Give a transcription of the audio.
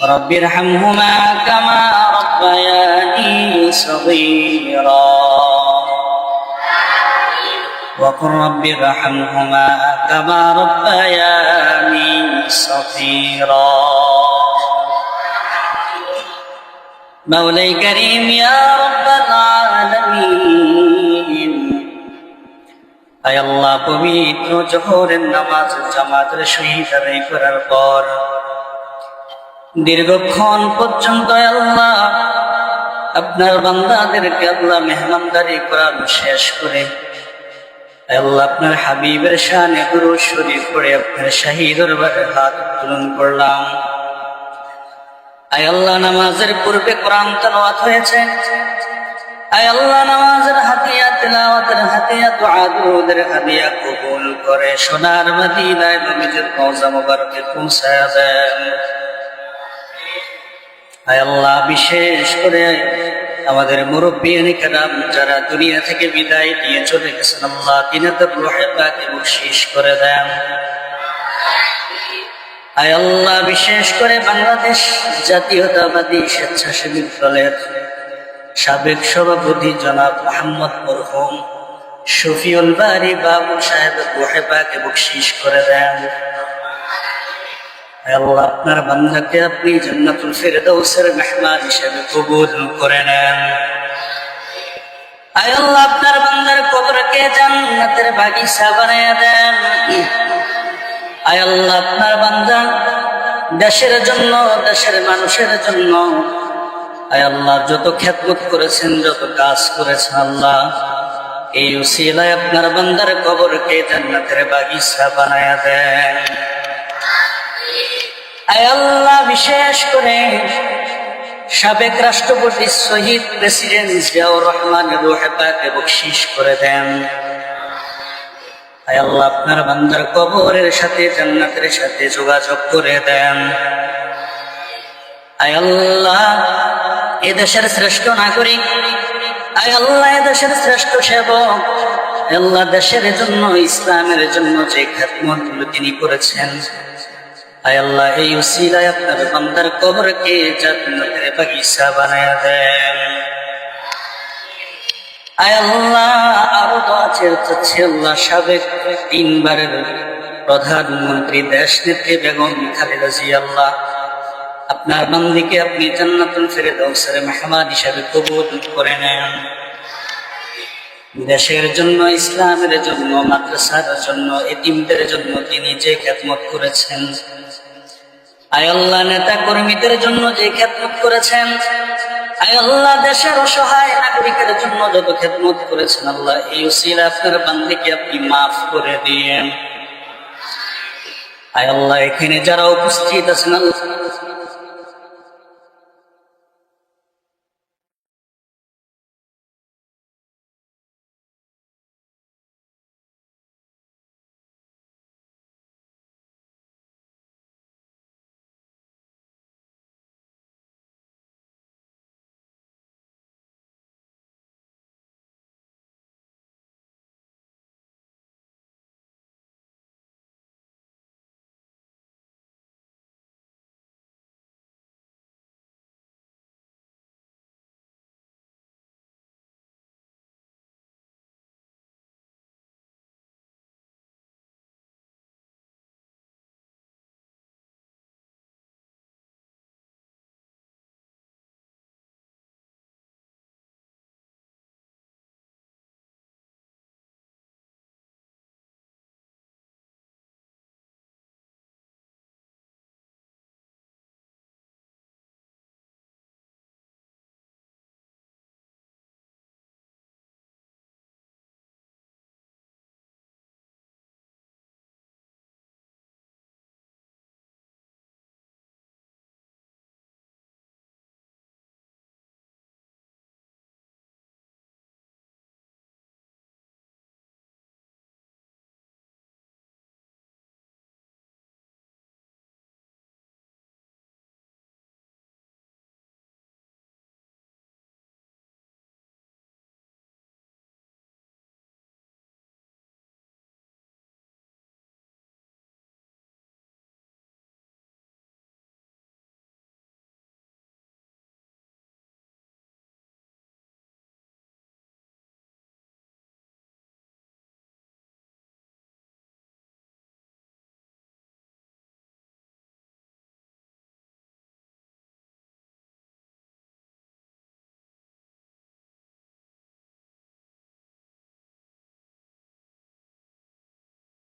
رب ارحمهما كما ربياني صغيرا وقل رب ارحمهما كما ربياني صغيرا مولاي كريم يا رب العالمين আয় আল্লাহ পবিত্র জোহরের নামাজ জামাতের সহিত আদায় করার পর দীর্ঘক্ষণ পর্যন্ত আল্লাহ আপনার বান্দাদেরকে আল্লাহ মেহমানদারি করার শেষ করে আল্লাহ আপনার হাবিবের শানে দুরূদ শরীফ পড়ে আপনার শাহী দরবারে হাত উত্তোলন করলাম। আয় আল্লাহ নামাজের পূর্বে কোরআন তেলাওয়াত হয়েছে। আয় আল্লাহ নামাজের হাদিয়া তেলাওয়াতের হাদিয়া দুআ দুরূদের হাদিয়া কবুল করে সোনার মদিনায় নবীজির রওজা মুবারকে পৌঁছায় দেন। আয় আল্লাহ বিশেষ করে আমাদের মুরব্বিয়ানে কেরাম যারা দুনিয়া থেকে বিদায় নিয়ে চলে গেছেন আল্লাহ তিনাদের রূহে পাকে বখশিশ করে দেন। আয় আল্লাহ বিশেষ করে বাংলাদেশ জাতীয়তাবাদী স্বেচ্ছাসেবী দলের সাবেক সভাপতি জনাব মোহাম্মদ মরহুম শফিউল বারী বাবু সাহেবের রূহে পাকে বখশিশ করে দেন। আল্লাহ আপনার বান্দাকে আপনি জান্নাতুল ফিরদাউসের মেহমান হিসেবে কবুল করে নেন। আয় আল্লাহ আপনার বান্দার কবরকে জান্নাতের বাগিচা বানিয়ে দেন। আয় আল্লাহ আপনার বান্দা দেশের জন্য দেশের মানুষের জন্য আয় আল্লাহ যত খেদমত করেছেন যত কাজ করেছেন আল্লাহ এই উসিলায় আপনার বান্দার কবরকে জান্নাতের বাগিচা বানিয়ে দেন। আয় আল্লাহ বিশেষ করে সাবেক রাষ্ট্রপতি শহীদ প্রেসিডেন্ট জিয়াউর রহমানের রূহে পাকে বখশিশ করে দেন। আয় আল্লাহ আপনার বান্দার কবরের সাথে জান্নাতের সাথে যোগাযোগ করে দেন। আয় আল্লাহ এদেশের শ্রেষ্ঠ নাগরিক, আয় আল্লাহ এদেশের শ্রেষ্ঠ সেবক, আল্লাহ দেশের জন্য ইসলামের জন্য যে খেদমতগুলো তিনি করেছেন আয় আল্লাহ এই উসিলায় আপনার বান্দার কবরকে জান্নাতের বাগিচা বানায়া দেন। আয় আল্লাহ আরো দোয়া চাচ্ছি আল্লাহ সাবেক 3 বারের প্রধানমন্ত্রী দেশ নেত্রী বেগম খালেদা জিয়া আল্লাহ আপনার বান্দিকে আপনি জান্নাতুল ফিরদাউসের মেহমান হিসেবে কবুল করে নেন। দেশের জন্য ইসলামের জন্য মাদ্রাসার জন্য এতিমদের জন্য তিনি যে খেদমত করেছেন আয় আল্লাহ নেতা কর্মীদের জন্য যে খেদমত করেছেন আয় আল্লাহ দেশের অসহায় নাগরিকের জন্য যত খেদমত করেছেন আল্লাহ এই উসিলা আপনার বান্দিকে আপনি মাফ করে দিয়েন। আয় আল্লাহ এখানে যারা উপস্থিত আছেন